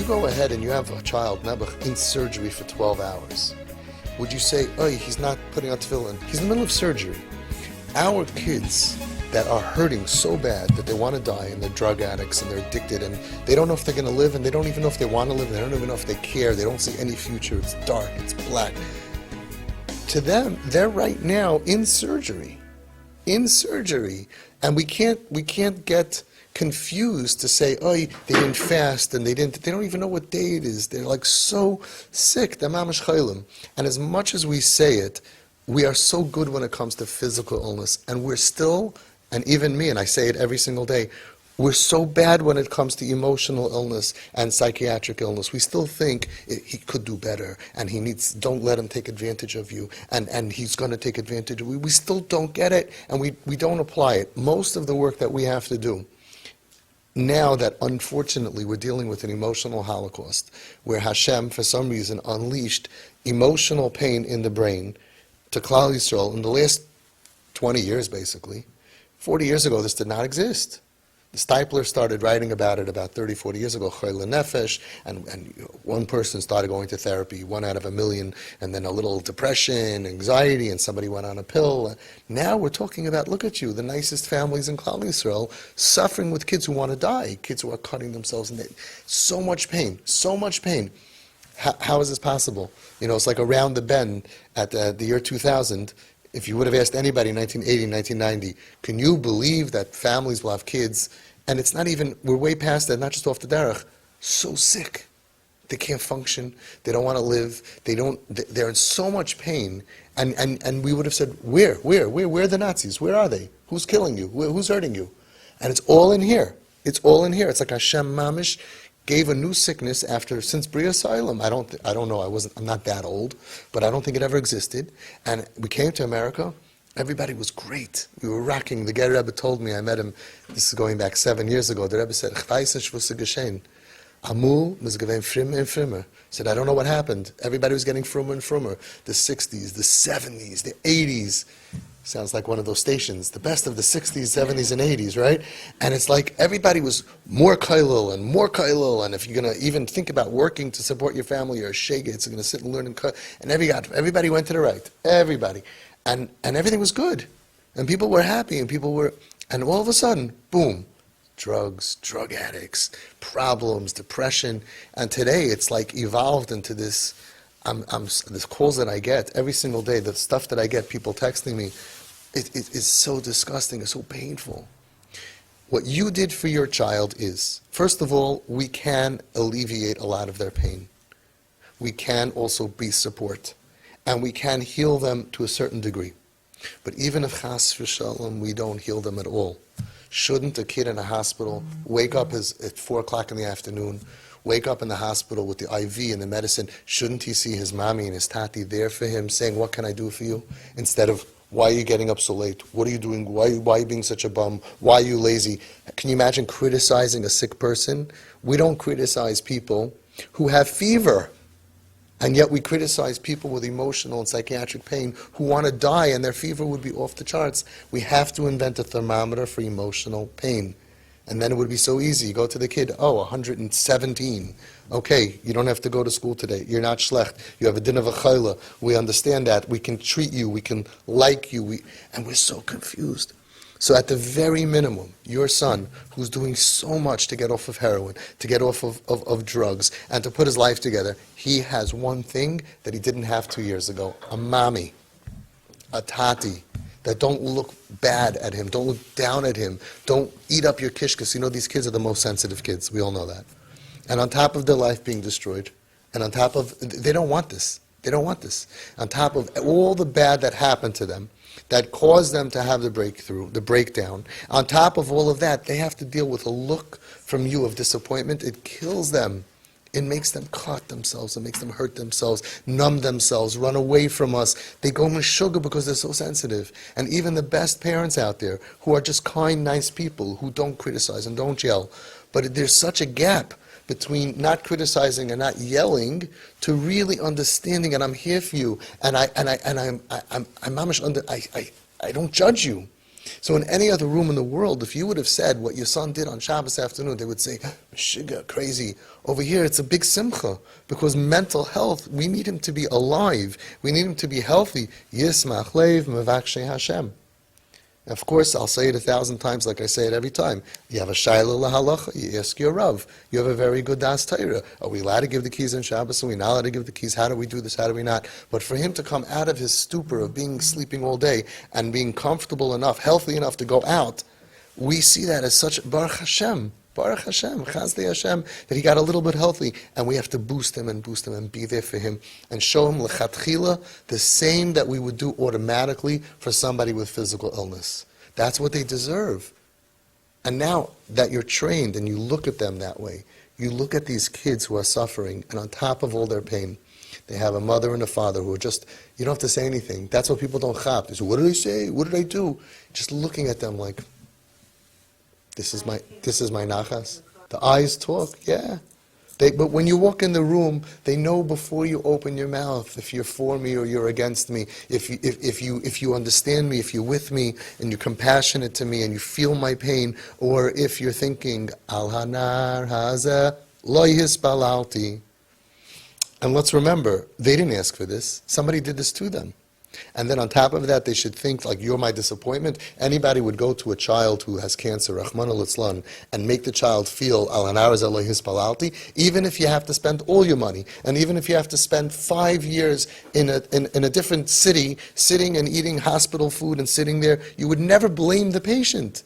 you go ahead and you have a child Nebuch in surgery for 12 hours, would you say, oh, he's not putting on tefillin? He's in the middle of surgery. Our kids that are hurting so bad that they want to die and they're drug addicts and they're addicted and they don't know if they're going to live and they don't even know if they want to live. They don't even know if they care. They don't see any future. It's dark. It's black. To them, they're right now in surgery. And we can't get confused to say, oh, they didn't fast and they don't even know what day it is. They're like so sick. They're mamash chaylim. And as much as we say it, we are so good when it comes to physical illness, and we're still, and even me, and I say it every single day, we're so bad when it comes to emotional illness and psychiatric illness. We still think he could do better, and don't let him take advantage of you, and he's going to take advantage of you. We still don't get it, and we don't apply it. Most of the work that we have to do, now that unfortunately we're dealing with an emotional holocaust, where Hashem, for some reason, unleashed emotional pain in the brain to Klal Yisrael in the last 20 years, basically. 40 years ago, this did not exist. The Stipler started writing about it about 30, 40 years ago, Chayla Nefesh, and one person started going to therapy, 1 out of 1 million, and then a little depression, anxiety, and somebody went on a pill. Now we're talking about, look at you, the nicest families in Klal Yisrael, suffering with kids who want to die, kids who are cutting themselves, and so much pain, so much pain. How is this possible? It's like around the bend at the year 2000. If you would have asked anybody in 1980, 1990, can you believe that families will have kids? And it's not even, we're way past that, not just off the derech, so sick. They can't function. They don't want to live. They're in so much pain. And we would have said, where are the Nazis? Where are they? Who's killing you? Who's hurting you? And it's all in here. It's all in here. It's like Hashem Mamish gave a new sickness since Bria Asylum. I don't know, I'm not that old, but I don't think it ever existed. And we came to America, everybody was great. We were rocking. The Ger Rebbe told me, I met him, this is going back 7 years ago, the Rebbe said, Amul mizgavein frimmer and frimmer. Said, I don't know what happened. Everybody was getting frummer and frummer. The 60s, the 70s, the 80s. Sounds like one of those stations. The best of the 60s, 70s, and 80s, right? And it's like everybody was more kailul. And if you're going to even think about working to support your family, you're a shegit, so you're going to sit and learn and cut. And everybody went to the right. Everybody. And everything was good. And people were happy, and all of a sudden, boom. Drugs, drug addicts, problems, depression. And today it's like evolved into this, this calls that I get every single day, the stuff that I get, people texting me, it is so disgusting, it's so painful. What you did for your child is, first of all, we can alleviate a lot of their pain. We can also be support. And we can heal them to a certain degree. But even if chas v'shalom, we don't heal them at all. Shouldn't a kid in a hospital wake up at 4 o'clock in the afternoon, wake up in the hospital with the IV and the medicine, shouldn't he see his mommy and his tati there for him saying, what can I do for you? Instead of, why are you getting up so late? What are you doing? Why are you being such a bum? Why are you lazy? Can you imagine criticizing a sick person? We don't criticize people who have fever. And yet we criticize people with emotional and psychiatric pain who want to die and their fever would be off the charts. We have to invent a thermometer for emotional pain. And then it would be so easy. You go to the kid, 117. Okay, you don't have to go to school today. You're not schlecht. You have a din of a chayla. We understand that. We can treat you. We can like you. And we're so confused. So at the very minimum, your son, who's doing so much to get off of heroin, to get off of drugs, and to put his life together, he has one thing that he didn't have 2 years ago. A mommy, a tati, that don't look bad at him, don't look down at him, don't eat up your kishkas. You know, these kids are the most sensitive kids. We all know that. And on top of their life being destroyed, and on top of, they don't want this. They don't want this. On top of all the bad that happened to them, that caused them to have the breakthrough, the breakdown, on top of all of that, they have to deal with a look from you of disappointment. It kills them. It makes them cut themselves. It makes them hurt themselves, numb themselves, run away from us. They go meshuggah because they're so sensitive. And even the best parents out there who are just kind, nice people who don't criticize and don't yell. But there's such a gap between not criticizing and not yelling to really understanding, and I'm here for you, and I don't judge you. So in any other room in the world, if you would have said what your son did on Shabbos afternoon, they would say, Meshiga, crazy. Over here, it's a big simcha, because mental health, we need him to be alive. We need him to be healthy. Yismach leiv mevakshe Hashem. Of course, I'll say it 1,000 times like I say it every time. You have a shayla lahalacha, you ask your Rav. You have a very good das Torah. Are we allowed to give the keys on Shabbos? Are we not allowed to give the keys? How do we do this? How do we not? But for him to come out of his stupor of being sleeping all day and being comfortable enough, healthy enough to go out, we see that as such Baruch Hashem, Chazdei Hashem, that he got a little bit healthy, and we have to boost him and be there for him and show him lechatchila the same that we would do automatically for somebody with physical illness. That's what they deserve. And now that you're trained and you look at them that way, you look at these kids who are suffering, and on top of all their pain, they have a mother and a father who are just, you don't have to say anything. That's what people don't chap. They say, what did I say? What did I do? Just looking at them like, this is my nachas. The eyes talk, yeah. But when you walk in the room, they know before you open your mouth if you're for me or you're against me. If you understand me, if you're with me and you're compassionate to me and you feel my pain, or if you're thinking al hanar haza lo hispalalti. And let's remember, they didn't ask for this. Somebody did this to them. And then on top of that, they should think like, you're my disappointment. Anybody would go to a child who has cancer, Rahman al-Islan, and make the child feel, al hanar haza hispalalti, even if you have to spend all your money, and even if you have to spend 5 years in a different city, sitting and eating hospital food and sitting there, you would never blame the patient.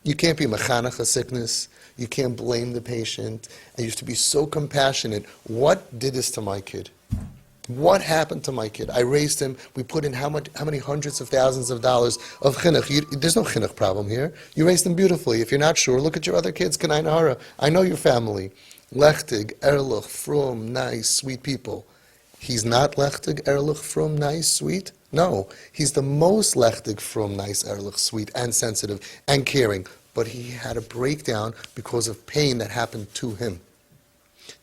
You can't be mechanech a sickness. You can't blame the patient. And you have to be so compassionate. What did this to my kid? What happened to my kid? I raised him. We put in how many hundreds of thousands of dollars of chinuch. There's no chinuch problem here. You raised them beautifully. If you're not sure, look at your other kids. Kanai Nahara. I know your family. Lechtig, erlich, frum, nice, sweet people. He's not lechtig, erlich, frum, nice, sweet? No. He's the most lechtig, frum, nice, erlich, sweet, and sensitive, and caring. But he had a breakdown because of pain that happened to him.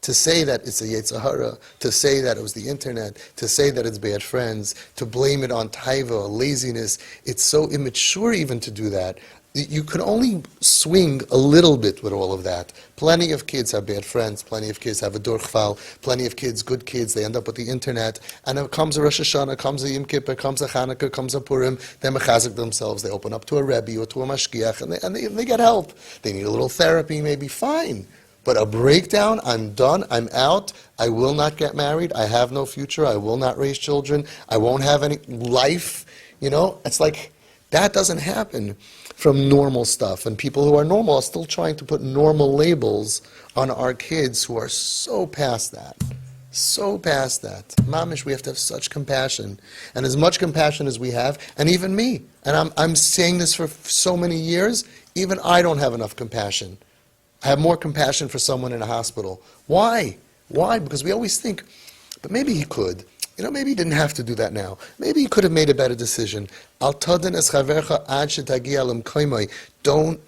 To say that it's a Yetzer Hara, to say that it was the internet, to say that it's bad friends, to blame it on taiva, laziness, it's so immature even to do that. You can only swing a little bit with all of that. Plenty of kids have bad friends, plenty of kids have a durchfall, plenty of kids, good kids, they end up with the internet, and it comes a Rosh Hashanah, comes a Yom Kippur, comes a Chanukah, comes a Purim, they mechazik themselves, they open up to a Rebbe or to a Mashgiach, and they get help. They need a little therapy, maybe, fine. But a breakdown, I'm done, I'm out, I will not get married, I have no future, I will not raise children, I won't have any life, it's like, that doesn't happen from normal stuff. And people who are normal are still trying to put normal labels on our kids who are so past that. So past that. Mamish, we have to have such compassion. And as much compassion as we have, and even me, and I'm saying this for so many years, even I don't have enough compassion. I have more compassion for someone in a hospital. Why? Why? Because we always think, but maybe he could. Maybe he didn't have to do that now. Maybe he could have made a better decision. Don't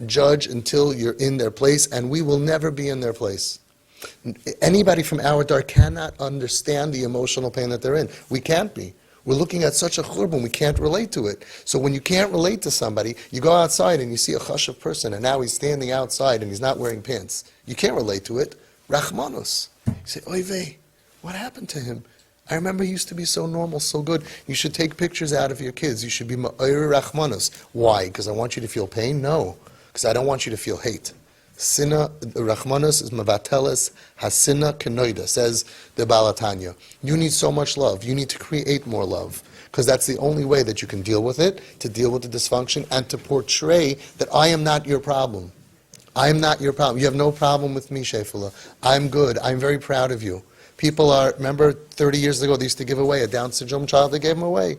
judge until you're in their place, and we will never be in their place. Anybody from our dar cannot understand the emotional pain that they're in. We can't be. We're looking at such a churban, we can't relate to it. So when you can't relate to somebody, you go outside and you see a chashav person, and now he's standing outside and he's not wearing pants. You can't relate to it. Rachmanus. You say, oy vey, what happened to him? I remember he used to be so normal, so good. You should take pictures out of your kids. You should be ma'ir rachmanus. Why? Because I want you to feel pain? No. Because I don't want you to feel hate. Sinna, rachmanus is mavateles hasina kenoida, says the Balatanya. You need so much love. You need to create more love. Because that's the only way that you can deal with it, to deal with the dysfunction, and to portray that I am not your problem. I am not your problem. You have no problem with me, Shefula. I'm good. I'm very proud of you. People remember 30 years ago, they used to give away a Down syndrome child, they gave him away.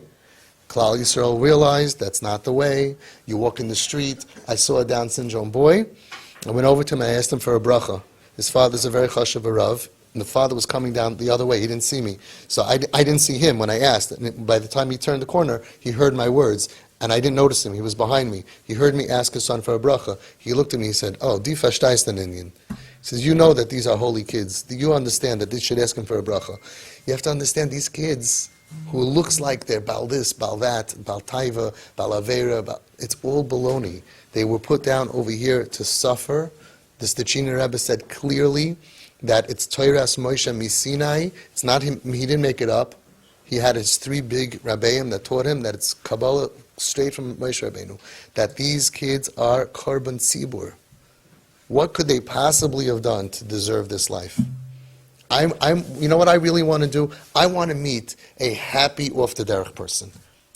Klal Yisrael realized that's not the way. You walk in the street, I saw a Down syndrome boy, I went over to him, I asked him for a bracha. His father's a very chashav Rav, and the father was coming down the other way, he didn't see me. So I didn't see him when I asked, and by the time he turned the corner, he heard my words, and I didn't notice him, he was behind me. He heard me ask his son for a bracha. He looked at me, he said, oh, di verstehst den Indian. He says, you know that these are holy kids. You understand that they should ask him for a bracha. You have to understand these kids, who looks like they're Baal this, Baal that, Baal Taiva, Baal Avera, it's all baloney. They were put down over here to suffer. The Stechiner Rebbe said clearly that it's Toiras Moshe Misinai. It's not him, he didn't make it up. He had his 3 big Rabbeim that taught him that it's Kabbalah straight from Moshe Rabbeinu, that these kids are Korban Tzibur. What could they possibly have done to deserve this life? You know what I really want to do? I want to meet a happy, off-the-derech person.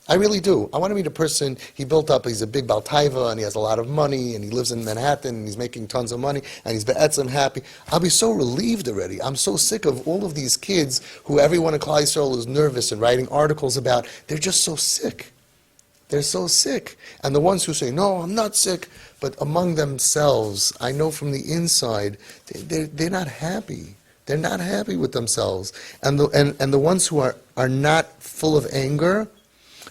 I really do. I want to meet a person, he's a big Baal Taiva, and he has a lot of money, and he lives in Manhattan, and he's making tons of money, and he's be'etzem happy. I'll be so relieved already. I'm so sick of all of these kids who everyone in Klal Yisrael is nervous and writing articles about. They're just so sick. They're so sick. And the ones who say, no, I'm not sick, but among themselves, I know from the inside, they're not happy. They're not happy with themselves. And the ones who are not full of anger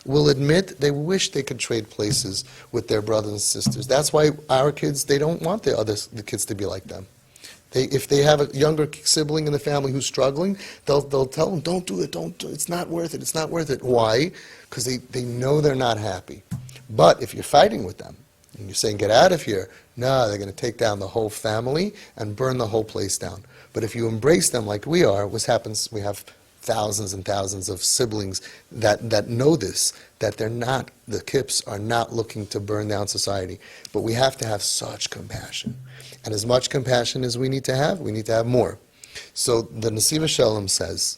will admit they wish they could trade places with their brothers and sisters. That's why our kids, they don't want the kids to be like them. If they have a younger sibling in the family who's struggling, they'll tell them, don't do it, it's not worth it, it's not worth it. Why? Because they know they're not happy. But if you're fighting with them, and you're saying, get out of here, no, they're going to take down the whole family and burn the whole place down. But if you embrace them like we are, what happens, we have thousands and thousands of siblings that know this, that the kips are not looking to burn down society. But we have to have such compassion. And as much compassion as we need to have more. So the Nesiva Shalom says,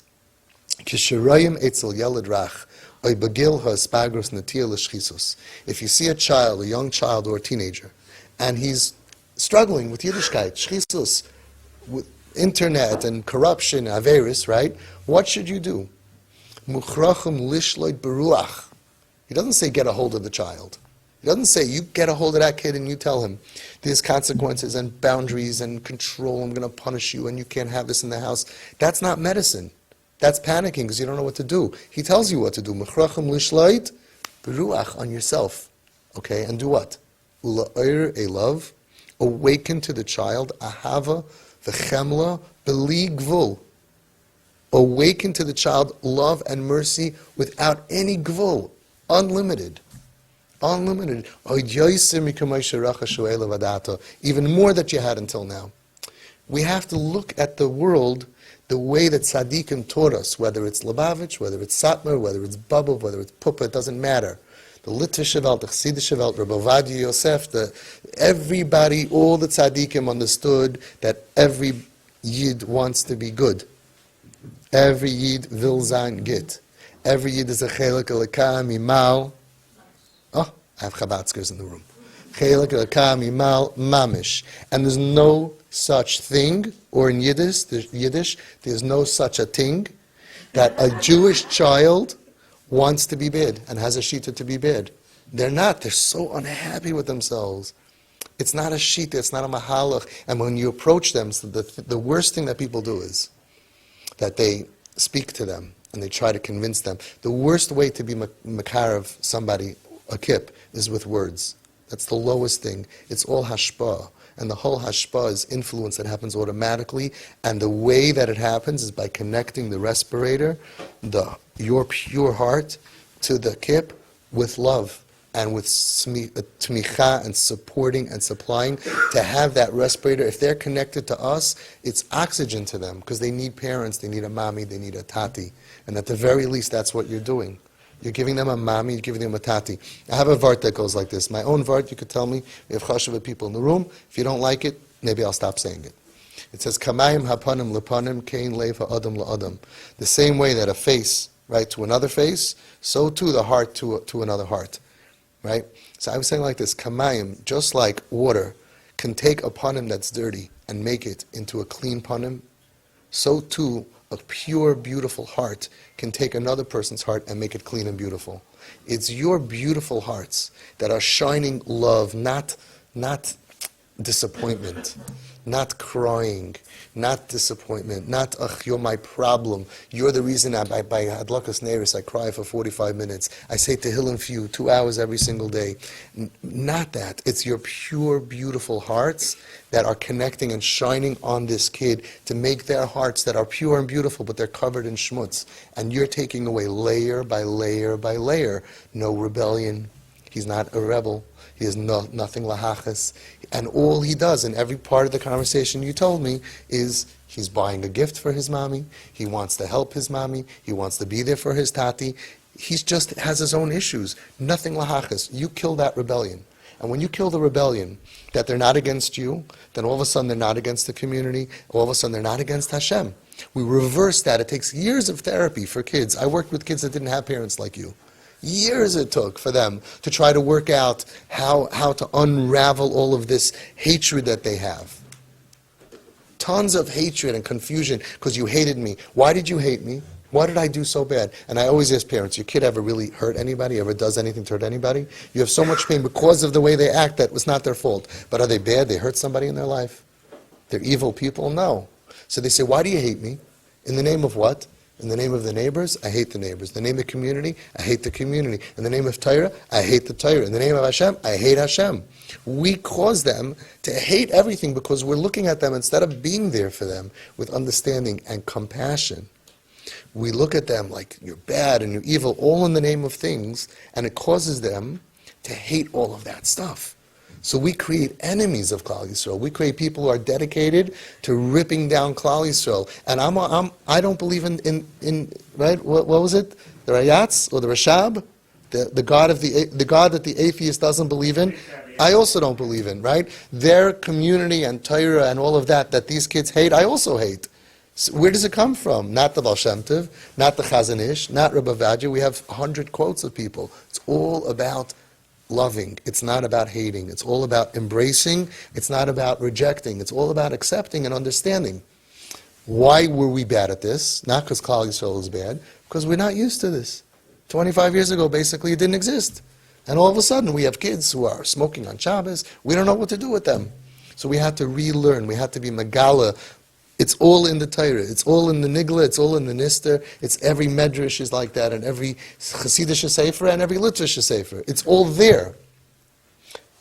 Kisharayim etzel yeled rach, oy bagil ha'espagros natia l'shchisos. If you see a young child or a teenager, and he's struggling with Yiddishkeit, shchisos, with internet and corruption, averis, right? What should you do? Muchrachim lishloit beruach. He doesn't say get a hold of the child. He doesn't say you get a hold of that kid and you tell him there's consequences and boundaries and control, I'm going to punish you and you can't have this in the house. That's not medicine. That's panicking because you don't know what to do. He tells you what to do. Muchrachim lishloit beruach on yourself. Okay, and do what? Ula'ir a love. Awaken to the child ahava v'chemla b'li gvul. Awaken to the child love and mercy without any gvul. Unlimited. Unlimited. Even more that you had until now. We have to look at the world the way that tzaddikim taught us, whether it's Lubavitch, whether it's Satmar, whether it's Bubba, whether it's Pupa, it doesn't matter. The Litvish Welt, the Chassidish Welt, Rabbi Ovadia Yosef, everybody, all the tzaddikim understood that every Yid wants to be good. Every Yid will sein git. Every Yid is a chelik elaka mimal. Oh, I have Chabadskers in the room. Chelik elaka mimal mamish. And there's no such thing, or in Yiddish, there's no such a thing, that a Jewish child wants to be bad and has a shita to be bad. They're not. They're so unhappy with themselves. It's not a shita. It's not a mahalach. And when you approach them, so the worst thing that people do is that they speak to them and they try to convince them. The worst way to be makar of somebody, a kip, is with words. That's the lowest thing. It's all hashpah. And the whole hashpah is influence that happens automatically. And the way that it happens is by connecting the respirator, your pure heart, to the kip with love and with tmicha and supporting and supplying to have that respirator. If they're connected to us, it's oxygen to them because they need parents, they need a mommy, they need a tati. And at the very least, that's what you're doing. You're giving them a mommy, you're giving them a tati. I have a vart that goes like this. My own vart, you could tell me, we have chashuva people in the room. If you don't like it, maybe I'll stop saying it. It says, Kamayim hapanim lepanim kein lev ha'adam la'adam. The same way that a face, right, to another face, so too the heart to another heart. Right? So I was saying like this, Kamayim, just like water, can take a panim that's dirty and make it into a clean panim, so too a pure, beautiful heart can take another person's heart and make it clean and beautiful. It's your beautiful hearts that are shining love, not disappointment, not crying, not disappointment, not, ugh, you're my problem. You're the reason by Hadlakas Neris I cry for 45 minutes. I say Tehillim for you 2 hours every single day. Not that. It's your pure, beautiful hearts that are connecting and shining on this kid to make their hearts that are pure and beautiful, but they're covered in schmutz. And you're taking away layer by layer by layer. No rebellion. He's not a rebel. He has nothing lahachas. And all he does in every part of the conversation you told me is he's buying a gift for his mommy. He wants to help his mommy. He wants to be there for his tati. He just has his own issues. Nothing lahachas. You kill that rebellion. And when you kill the rebellion, that they're not against you, then all of a sudden they're not against the community, all of a sudden they're not against Hashem. We reverse that. It takes years of therapy for kids. I worked with kids that didn't have parents like you. Years it took for them to try to work out how to unravel all of this hatred that they have. Tons of hatred and confusion because you hated me. Why did you hate me? What did I do so bad? And I always ask parents, your kid ever really hurt anybody, ever does anything to hurt anybody? You have so much pain because of the way they act that was not their fault. But are they bad? They hurt somebody in their life? They're evil people? No. So they say, why do you hate me? In the name of what? In the name of the neighbors, I hate the neighbors. In the name of the community, I hate the community. In the name of Torah, I hate the Torah. In the name of Hashem, I hate Hashem. We cause them to hate everything because we're looking at them instead of being there for them with understanding and compassion. We look at them like you're bad and you're evil, all in the name of things, and it causes them to hate all of that stuff. So we create enemies of Klal Yisrael. We create people who are dedicated to ripping down Klal Yisrael. And I don't believe in right? What was it? The Rayatz or the Rashab, the God that the atheist doesn't believe in. I also don't believe in. Right? Their community and Torah and all of that these kids hate, I also hate. So where does it come from? Not the Baal Shem Tov, not the Chazon Ish, not Rabbi Vadya. We have 100 quotes of people. It's all about loving. It's not about hating. It's all about embracing. It's not about rejecting. It's all about accepting and understanding. Why were we bad at this? Not because Klal Yisrael is bad, because we're not used to this. 25 years ago, basically, it didn't exist. And all of a sudden, we have kids who are smoking on Shabbos. We don't know what to do with them. So we had to relearn. We had to be Megala. It's all in the Torah. It's all in the Nigla. It's all in the Nister. It's every Medrash is like that, and every Chassidish Sefer, and every Litvish Sefer. It's all there.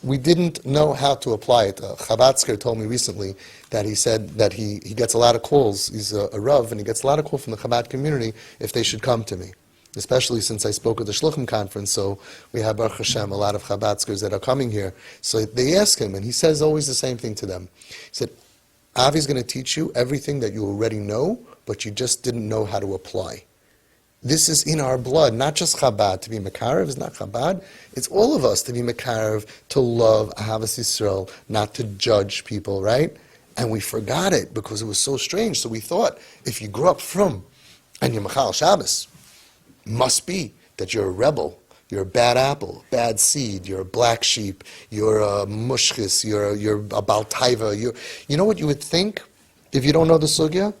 We didn't know how to apply it. Chabadsker told me recently that he said that he gets a lot of calls. He's a Rav, and he gets a lot of calls from the Chabad community if they should come to me. Especially since I spoke at the Shluchim conference, so we have, Baruch Hashem, a lot of Chabadskers that are coming here. So they ask him, and he says always the same thing to them. He said, Avi's going to teach you everything that you already know, but you just didn't know how to apply. This is in our blood, not just Chabad. To be Mekarev is not Chabad. It's all of us to be Mekarev, to love Ahavas Yisrael, not to judge people, right? And we forgot it because it was so strange. So we thought, if you grew up from, and you're Machal Shabbos, must be that you're a rebel. You're a bad apple, bad seed, you're a black sheep, you're a mushkis, you're a baltaiva. You know what you would think if you don't know the sugya?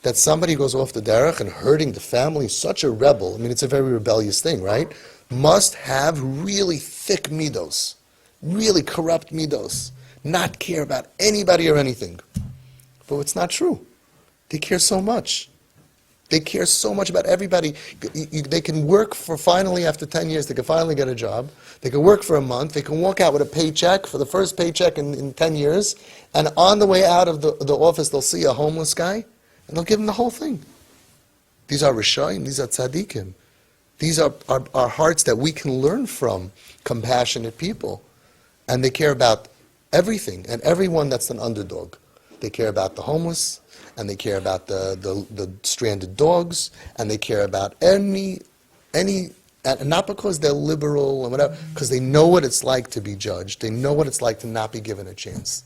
That somebody goes off the derech and hurting the family, such a rebel, I mean it's a very rebellious thing, right? Must have really thick midos, really corrupt midos, not care about anybody or anything. But it's not true. They care so much. They care so much about everybody. They can work for finally, after 10 years, they can finally get a job. They can work for a month. They can walk out with a paycheck for the first paycheck in 10 years. And on the way out of the office, they'll see a homeless guy, and they'll give him the whole thing. These are Rishayim. These are Tzaddikim. These are our hearts that we can learn from, compassionate people. And they care about everything and everyone that's an underdog. They care about the homeless, and they care about the stranded dogs, and they care about any, and not because they're liberal and whatever, because they know what it's like to be judged. They know what it's like to not be given a chance.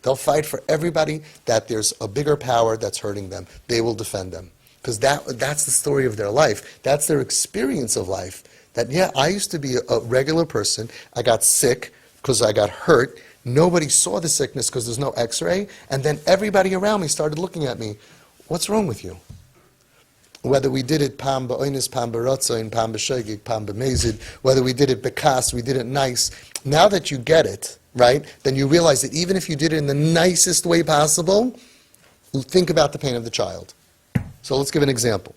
They'll fight for everybody that there's a bigger power that's hurting them. They will defend them. Because that's the story of their life. That's their experience of life. That, yeah, I used to be a regular person. I got sick because I got hurt. Nobody saw the sickness because there's no x-ray. And then everybody around me started looking at me. What's wrong with you? Whether we did it pam ba'onis, pam ba'ratzain, pam b'shegig, pam b'mezid, whether we did it bekas, we did it nice. Now that you get it, right? Then you realize that even if you did it in the nicest way possible, think about the pain of the child. So let's give an example.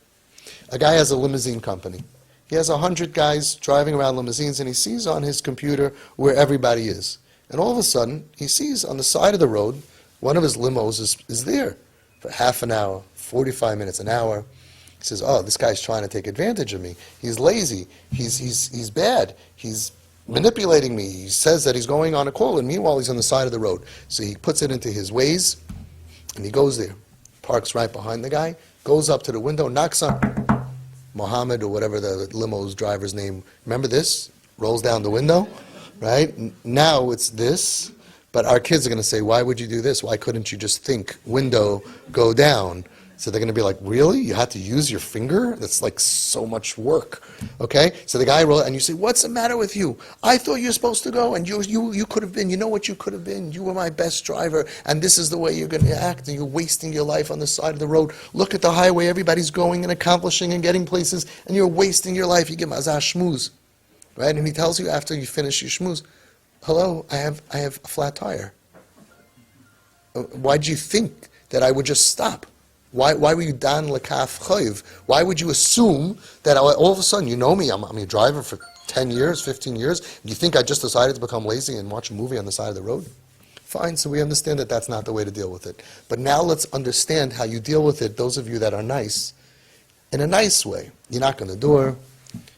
A guy has a limousine company. He has 100 guys driving around limousines, and he sees on his computer where everybody is. And all of a sudden, he sees on the side of the road, one of his limos is there for half an hour, 45 minutes, an hour. He says, oh, this guy's trying to take advantage of me. He's lazy. He's bad. He's manipulating me. He says that he's going on a call, and meanwhile, he's on the side of the road. So he puts it into his Waze, and he goes there, parks right behind the guy, goes up to the window, knocks on Mohammed or whatever the limo's driver's name. Remember this? Rolls down the window, right? Now it's this. But our kids are going to say, why would you do this? Why couldn't you just think, window, go down? So they're going to be like, really? You had to use your finger? That's like so much work. Okay? So the guy rolls, and you say, what's the matter with you? I thought you were supposed to go, and you could have been. You know what you could have been? You were my best driver, and this is the way you're going to act, and you're wasting your life on the side of the road. Look at the highway. Everybody's going and accomplishing and getting places, and you're wasting your life. You give mazah shmooze. Right? And he tells you after you finish your shmooze, hello, I have a flat tire. Why'd you think that I would just stop? Why were you dan lekaf chayiv? Why would you assume that all of a sudden, you know me, I'm a driver for 10 years, 15 years, and you think I just decided to become lazy and watch a movie on the side of the road? Fine, so we understand that that's not the way to deal with it. But now let's understand how you deal with it, those of you that are nice, in a nice way. You knock on the door,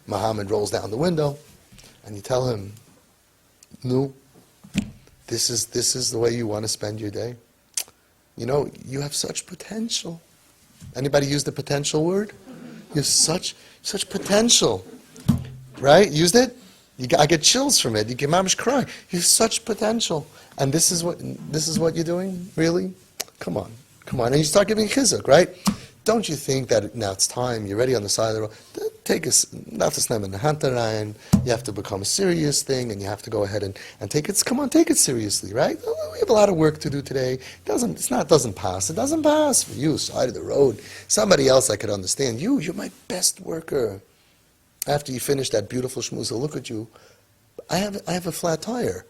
Muhammad rolls down the window, and you tell him, no, this is the way you want to spend your day. You know, you have such potential. Anybody use the potential word? You have such potential. Right? Used it? I get chills from it. You get mamish cry. You have such potential. And this is what you're doing? Really? Come on. And you start giving chizuk, right? Don't you think that now it's time, you're ready on the side of the road, take us, not to slam in the hantaran, you have to become a serious thing, and you have to go ahead and take it, come on, take it seriously, right? We have a lot of work to do today. It doesn't pass for you, side of the road. Somebody else I could understand. You're my best worker. After you finish that beautiful shmooze, look at you. I have a flat tire.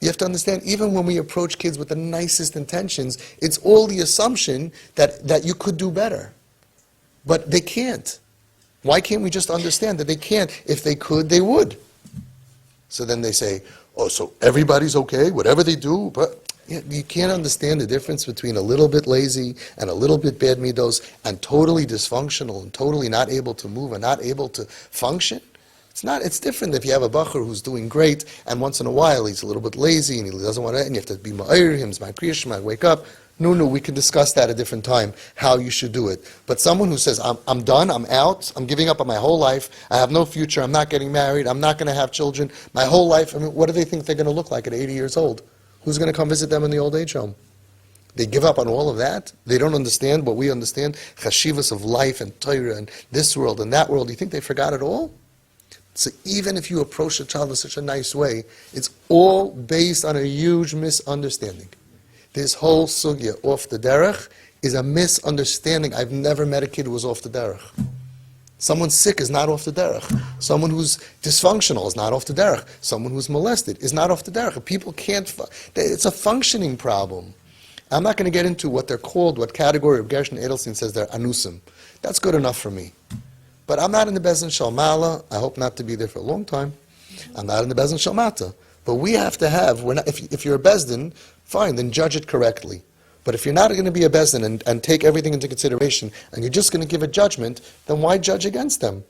You have to understand, even when we approach kids with the nicest intentions, it's all the assumption that you could do better. But they can't. Why can't we just understand that they can't? If they could, they would. So then they say, oh, so everybody's okay, whatever they do, but you can't understand the difference between a little bit lazy and a little bit bad midos and totally dysfunctional and totally not able to move and not able to function. It's different if you have a bacher who's doing great and once in a while he's a little bit lazy and he doesn't want to, and you have to be ma'ir him, my kriya, wake up. No, we can discuss that at a different time, how you should do it. But someone who says, I'm done, I'm out, I'm giving up on my whole life, I have no future, I'm not getting married, I'm not going to have children, my whole life, I mean, what do they think they're going to look like at 80 years old? Who's going to come visit them in the old age home? They give up on all of that. They don't understand what we understand, chashivas of life and Torah and this world and that world. You think they forgot it all? So even if you approach a child in such a nice way, it's all based on a huge misunderstanding. This whole sugya, off the derech, is a misunderstanding. I've never met a kid who was off the derech. Someone sick is not off the derech. Someone who's dysfunctional is not off the derech. Someone who's molested is not off the derech. People can't, it's a functioning problem. I'm not going to get into what they're called, what category of Gershon Edelstein says they're anusim. That's good enough for me. But I'm not in the Bezin Shalmala. I hope not to be there for a long time. I'm not in the Bezin Shalmata. But we have to have, if you're a Bezdin, fine, then judge it correctly. But if you're not going to be a Bezdin and take everything into consideration, and you're just going to give a judgment, then why judge against them?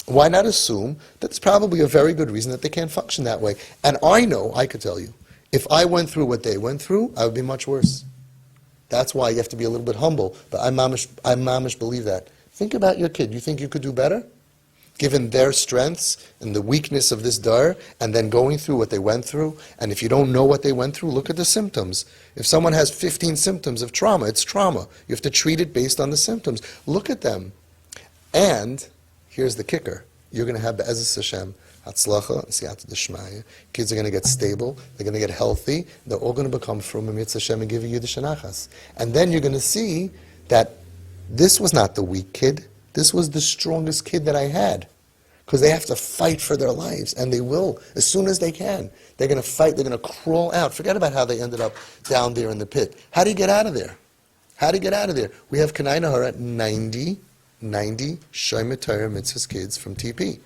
Why not assume that it's probably a very good reason that they can't function that way? And I could tell you, if I went through what they went through, I would be much worse. That's why you have to be a little bit humble. But I mamish believe that. Think about your kid. You think you could do better? Given their strengths and the weakness of this dar, and then going through what they went through, and if you don't know what they went through, look at the symptoms. If someone has 15 symptoms of trauma, it's trauma. You have to treat it based on the symptoms. Look at them. And here's the kicker. You're going to have Be'ezus Hashem, Hatzlacha, and Siyata D'Shmaya. Kids are going to get stable. They're going to get healthy. They're all going to become from Mitzvah Hashem and give you the Shanachas. And then you're going to see that this was not the weak kid. This was the strongest kid that I had. because they have to fight for their lives, and they will, as soon as they can. They're going to fight, they're going to crawl out. Forget about how they ended up down there in the pit. How do you get out of there? How do you get out of there? We have Kanai Nahara, 90 Shomer Torah Mitzvahs kids from TP.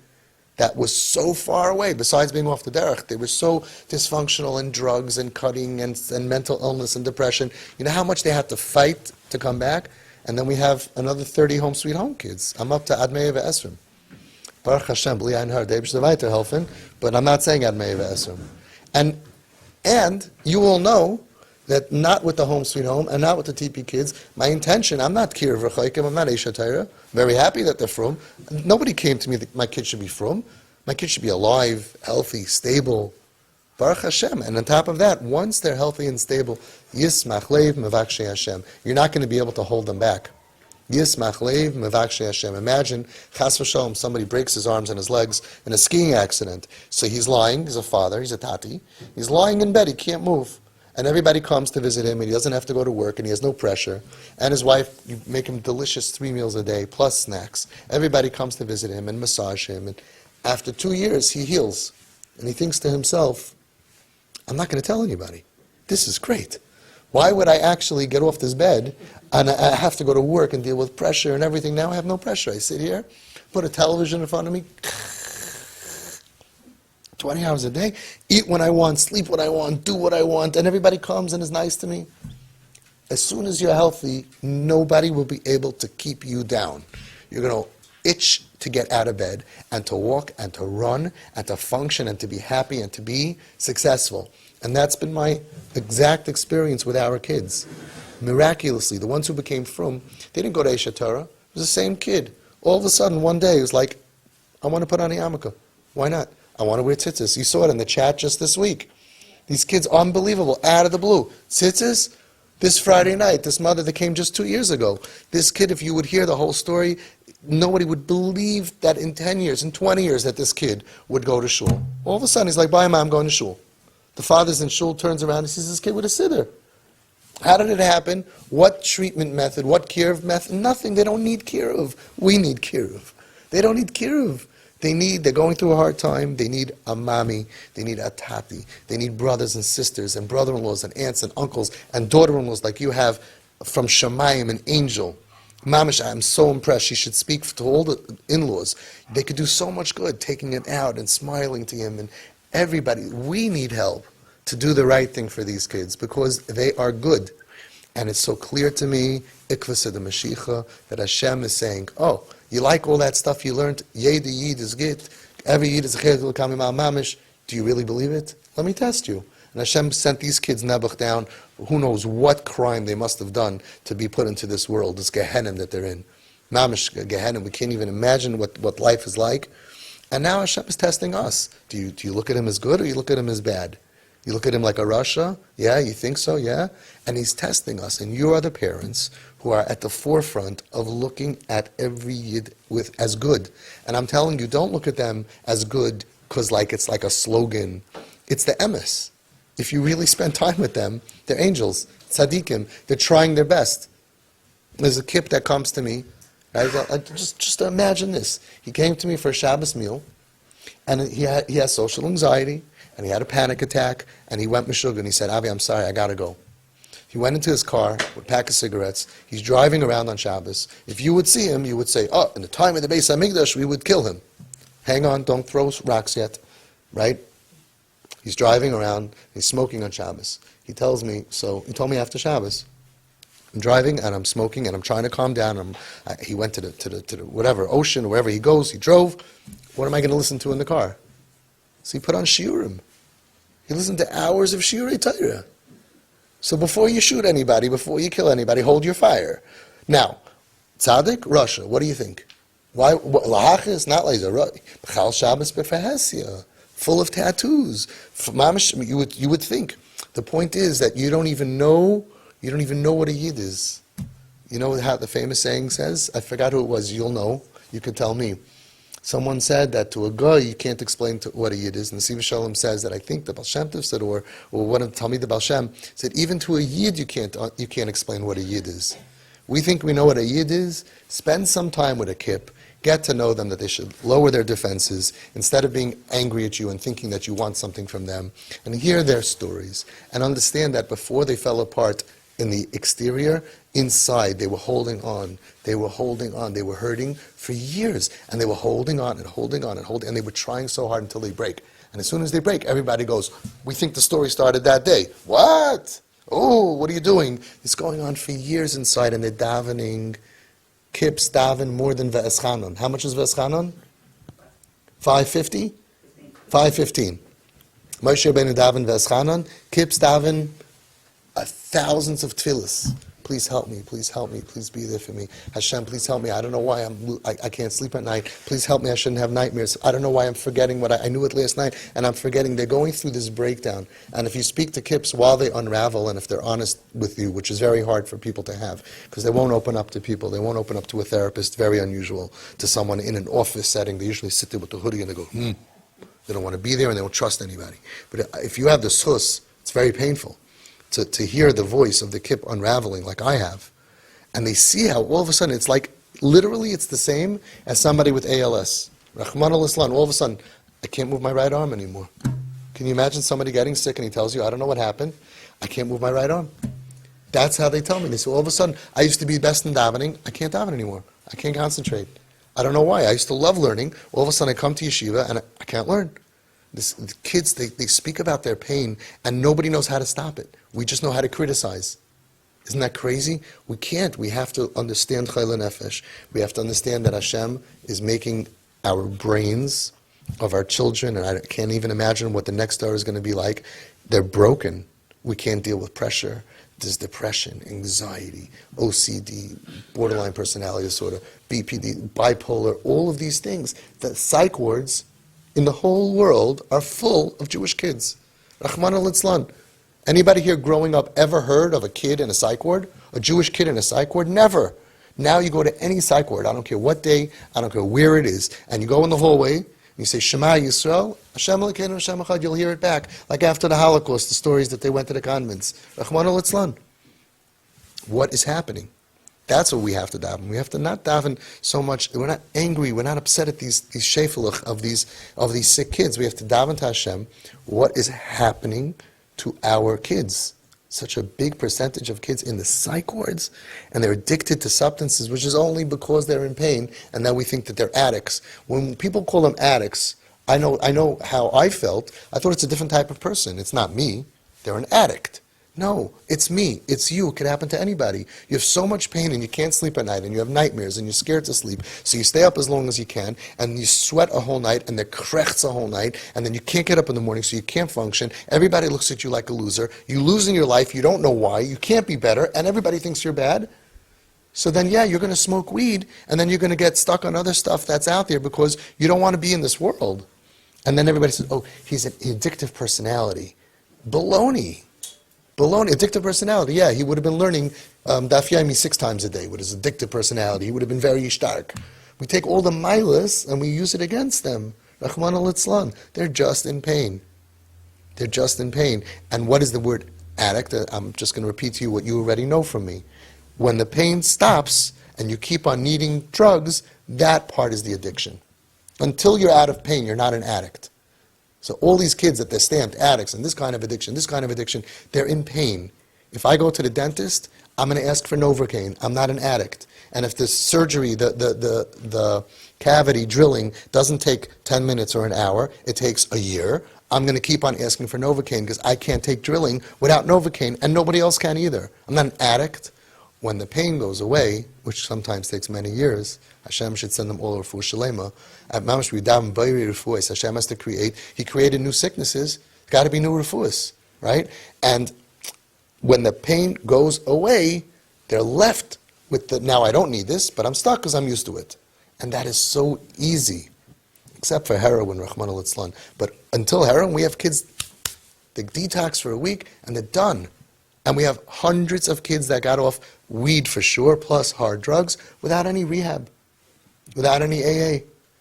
That was so far away, besides being off the derech. They were so dysfunctional in drugs and cutting and mental illness and depression. You know how much they had to fight to come back? And then we have another 30 home sweet home kids. I'm up to Admei Ve'esrim. Baruch Hashem, b'li ein har, Deibsh Levaiter helfen, but I'm not saying Admei Ve'esrim. And you will know that not with the home sweet home and not with the TP kids, my intention, I'm not Kir V'chaykim, I'm not Eisha Torah. Very happy that they're from. Nobody came to me that my kids should be from. My kids should be alive, healthy, stable. Baruch Hashem. And on top of that, once they're healthy and stable, Yismach Leiv Mevakshe Hashem. You're not going to be able to hold them back. Yismach Leiv Mevakshe Hashem. Imagine, Chas v'shalom, somebody breaks his arms and his legs in a skiing accident. So he's lying, he's a father, he's a tati. He's lying in bed, he can't move. And everybody comes to visit him, and he doesn't have to go to work, and he has no pressure. And his wife, you make him delicious 3 meals a day, plus snacks. Everybody comes to visit him and massage him. And after 2 years, he heals. And he thinks to himself, I'm not going to tell anybody. This is great. Why would I actually get off this bed, and I have to go to work and deal with pressure and everything? Now I have no pressure. I sit here, put a television in front of me, 20 hours a day, eat when I want, sleep when I want, do what I want, and everybody comes and is nice to me. As soon as you're healthy, nobody will be able to keep you down. You're going to itch to get out of bed and to walk and to run and to function and to be happy and to be successful. And that's been my exact experience with our kids. Miraculously, the ones who became frum, they didn't go to Eisha Torah. It was the same kid. All of a sudden, one day, it was like, I want to put on a yarmulke. Why not? I want to wear tzitzis. You saw it in the chat just this week. These kids, unbelievable, out of the blue. Tzitzis? This Friday night, this mother that came just 2 years ago. This kid, if you would hear the whole story, nobody would believe that in 10 years, in 20 years, that this kid would go to shul. All of a sudden, he's like, bye, Mom, I'm going to shul. The father's in shul, turns around, and sees this kid with a siddur. How did it happen? What treatment method? What kiruv method? Nothing. They don't need kiruv. We need kiruv. They don't need kiruv. They're going through a hard time. They need a mommy. They need a tati. They need brothers and sisters and brother-in-laws and aunts and uncles and daughter-in-laws like you have from Shemayim, an angel. Mamish, I'm so impressed. She should speak to all the in-laws. They could do so much good, taking him out and smiling to him and everybody. We need help to do the right thing for these kids because they are good. And it's so clear to me, Ikvasa the Mashiach, that Hashem is saying, oh, you like all that stuff you learned? Yed Yid is git. Every Yid is a chayil kamim al mamish. Do you really believe it? Let me test you. And Hashem sent these kids Nebuch down. Who knows what crime they must have done to be put into this world, this Gehenna that they're in. Mamish Gehenna. We can't even imagine what life is like. And now Hashem is testing us. Do you look at him as good or you look at him as bad? You look at him like a Rasha? Yeah, you think so? Yeah? And he's testing us. And you are the parents who are at the forefront of looking at every Yid as good. And I'm telling you, don't look at them as good because it's like a slogan. It's the emes. If you really spend time with them, they're angels, tzaddikim. They're trying their best. There's a kip that comes to me. Right? Just imagine this. He came to me for a Shabbos meal, and he has social anxiety, and he had a panic attack, and he went meshugah, and he said, Avi, I'm sorry, I got to go. He went into his car with a pack of cigarettes. He's driving around on Shabbos. If you would see him, you would say, oh, in the time of the Beis HaMikdash, we would kill him. Hang on, don't throw rocks yet, right? He's driving around, he's smoking on Shabbos. He tells me, so he told me after Shabbos, I'm driving and I'm smoking and I'm trying to calm down. He went to the whatever, ocean or wherever he goes, he drove. What am I going to listen to in the car? So he put on shiurim. He listened to hours of shiurei Torah. So before you shoot anybody, before you kill anybody, hold your fire. Now, tzaddik, Russia, what do you think? Why? Lahachis, not like a B'chal Shabbos b'fahesia, full of tattoos. You would think. The point is that you don't even know what a Yid is. You know how the famous saying says? I forgot who it was. You'll know. You can tell me. Someone said that to a guy you can't explain what a Yid is. And the Siva Shalom says that I think the Baal Shem Tov said, or one of the Talmid Baal Shem said, even to a Yid you can't explain what a Yid is. We think we know what a Yid is. Spend some time with a kip. Get to know them, that they should lower their defenses instead of being angry at you and thinking that you want something from them. And hear their stories and understand that before they fell apart in the exterior, inside they were holding on. They were holding on. They were hurting for years. And they were holding on and holding on and holding. And they were trying so hard until they break. And as soon as they break, everybody goes, we think the story started that day. What? Oh, what are you doing? It's going on for years inside, and they're davening. Kips daven more than ve'eschanon. How much is ve'eschanon? 550? 515. Moshe Rabbeinu daven ve'eschanon. Kips daven thousands of tefillas. Please help me, please help me, please be there for me. Hashem, please help me. I don't know why I can't sleep at night. Please help me, I shouldn't have nightmares. I don't know why I'm forgetting what I knew it last night, and I'm forgetting. They're going through this breakdown. And if you speak to kips while they unravel, and if they're honest with you, which is very hard for people to have, because they won't open up to people, they won't open up to a therapist, very unusual, to someone in an office setting. They usually sit there with the hoodie and they go, They don't want to be there and they don't trust anybody. But if you have the sus, it's very painful. To hear the voice of the kip unraveling like I have. And they see how all of a sudden it's like, literally it's the same as somebody with ALS. Rahman al-Islam, all of a sudden, I can't move my right arm anymore. Can you imagine somebody getting sick and he tells you, I don't know what happened, I can't move my right arm. That's how they tell me. They say, all of a sudden, I used to be best in davening, I can't daven anymore. I can't concentrate. I don't know why. I used to love learning. All of a sudden I come to yeshiva and I can't learn. The kids, they speak about their pain and nobody knows how to stop it. We just know how to criticize. Isn't that crazy? We can't. We have to understand Chayla Nefesh. We have to understand that Hashem is making our brains of our children, and I can't even imagine what the next star is going to be like. They're broken. We can't deal with pressure. There's depression, anxiety, OCD, borderline personality disorder, BPD, bipolar, all of these things. The psych wards in the whole world are full of Jewish kids. Rahman al-Islam. Anybody here growing up ever heard of a kid in a psych ward? A Jewish kid in a psych ward? Never. Now you go to any psych ward, I don't care what day, I don't care where it is, and you go in the hallway, and you say, Shema Yisrael, Hashem Elokeinu, Hashem Echad, you'll hear it back. Like after the Holocaust, the stories that they went to the convents. Rahman al-Islam. What is happening? That's what we have to daven. We have to not daven so much. We're not angry. We're not upset at these shefelach of these sick kids. We have to daven to Hashem. What is happening to our kids? Such a big percentage of kids in the psych wards, and they're addicted to substances, which is only because they're in pain, and now we think that they're addicts. When people call them addicts, I know how I felt. I thought it's a different type of person. It's not me. They're an addict. No, it's me. It's you. It could happen to anybody. You have so much pain and you can't sleep at night and you have nightmares and you're scared to sleep. So you stay up as long as you can and you sweat a whole night and the krechts a whole night and then you can't get up in the morning so you can't function. Everybody looks at you like a loser. You lose in your life. You don't know why. You can't be better and everybody thinks you're bad. So then, yeah, you're going to smoke weed and then you're going to get stuck on other stuff that's out there because you don't want to be in this world. And then everybody says, oh, he's an addictive personality. Baloney. Baloney, addictive personality, yeah, he would have been learning Daf Yomi 6 times a day with his addictive personality. He would have been very stark. We take all the milas and we use it against them. Rahman al-Islam. They're just in pain. They're just in pain. And what is the word addict? I'm just going to repeat to you what you already know from me. When the pain stops and you keep on needing drugs, that part is the addiction. Until you're out of pain, you're not an addict. So all these kids that they're stamped addicts and this kind of addiction, they're in pain. If I go to the dentist, I'm going to ask for Novocaine. I'm not an addict. And if the surgery, the cavity drilling doesn't take 10 minutes or an hour, it takes a year, I'm going to keep on asking for Novocaine because I can't take drilling without Novocaine and nobody else can either. I'm not an addict. When the pain goes away, which sometimes takes many years, Hashem should send them all a refuah shalema. At Mamash Vidam Bayri refuahs, Hashem has to create. He created new sicknesses. Got to be new refuahs, right? And when the pain goes away, they're left with the, now I don't need this, but I'm stuck because I'm used to it. And that is so easy, except for heroin, Rahman al-Islam. But until heroin, we have kids, they detox for a week, and they're done. And we have hundreds of kids that got off weed for sure, plus hard drugs, without any rehab, without any AA,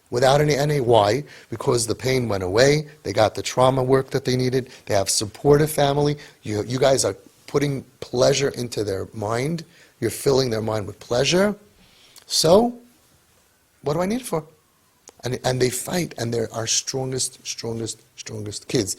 without any NA. Why? Because the pain went away, they got the trauma work that they needed, they have supportive family, you guys are putting pleasure into their mind, you're filling their mind with pleasure. So, What do I need it for? And they fight, and they're our strongest kids.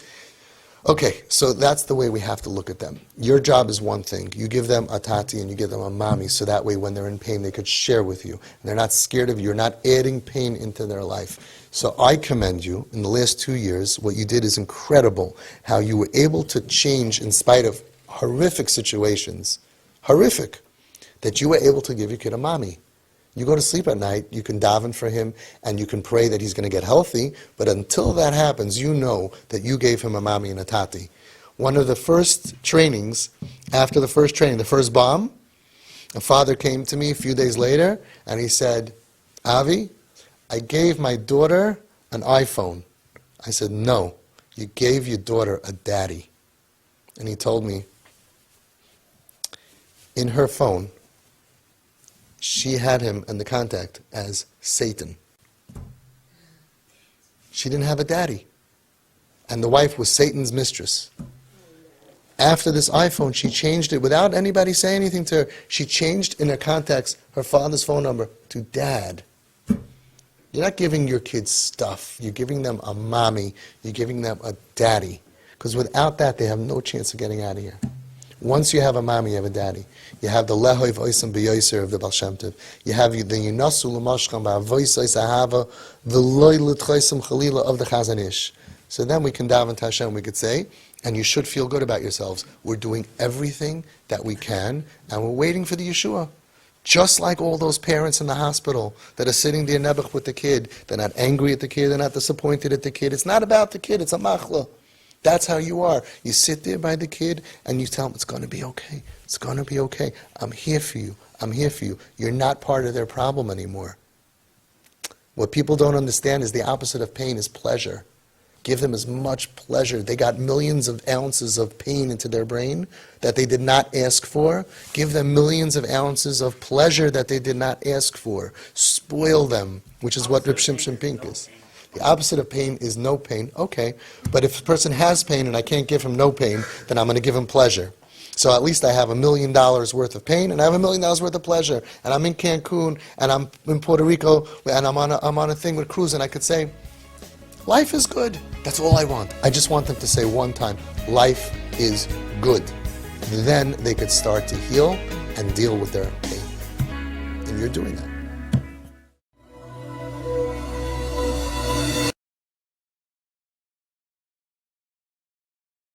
Okay, so that's the way we have to look at them. Your job is one thing. You give them a tati and you give them a mommy, so that way when they're in pain, they could share with you. And they're not scared of you. You're not adding pain into their life. So I commend you. In the last 2 years, what you did is incredible. How you were able to change in spite of horrific situations. Horrific. That you were able to give your kid a mommy. You go to sleep at night, you can daven for him, and you can pray that he's going to get healthy, but until that happens, you know that you gave him a mommy and a tati. One of the first trainings, after the first training, the first bomb, a father came to me a few days later, and he said, Avi, I gave my daughter an iPhone. I said, no, you gave your daughter a daddy. And he told me, in her phone, she had him in the contact as Satan. She didn't have a daddy. And the wife was Satan's mistress. After this iPhone, she changed it without anybody saying anything to her. She changed in her contacts her father's phone number to Dad. You're not giving your kids stuff. You're giving them a mommy. You're giving them a daddy. Because without that, they have no chance of getting out of here. Once you have a mommy, you have a daddy. You have the lehoiv oisam b'yoser of the Baal Shem Tov. You have the yunasu l'mashcham ba'avois ois ahava v'loi l'tchoisam chalila of the Chazon Ish. So then we can daven to Hashem. We could say, and you should feel good about yourselves. We're doing everything that we can, and we're waiting for the Yeshua. Just like all those parents in the hospital that are sitting there nebuch with the kid. They're not angry at the kid. They're not disappointed at the kid. It's not about the kid. It's a machla. That's how you are. You sit there by the kid and you tell him, it's going to be okay. It's going to be okay. I'm here for you. I'm here for you. You're not part of their problem anymore. What people don't understand is the opposite of pain is pleasure. Give them as much pleasure. They got millions of ounces of pain into their brain that they did not ask for. Give them millions of ounces of pleasure that they did not ask for. Spoil them, which is what Reb Shimshon Pink is. The opposite of pain is no pain. Okay, but if a person has pain and I can't give him no pain, then I'm going to give him pleasure. So at least I have $1 million worth of pain and I have $1 million worth of pleasure. And I'm in Cancun and I'm in Puerto Rico and I'm on a thing with cruise, and I could say, life is good. That's all I want. I just want them to say one time, life is good. Then they could start to heal and deal with their pain. And you're doing that.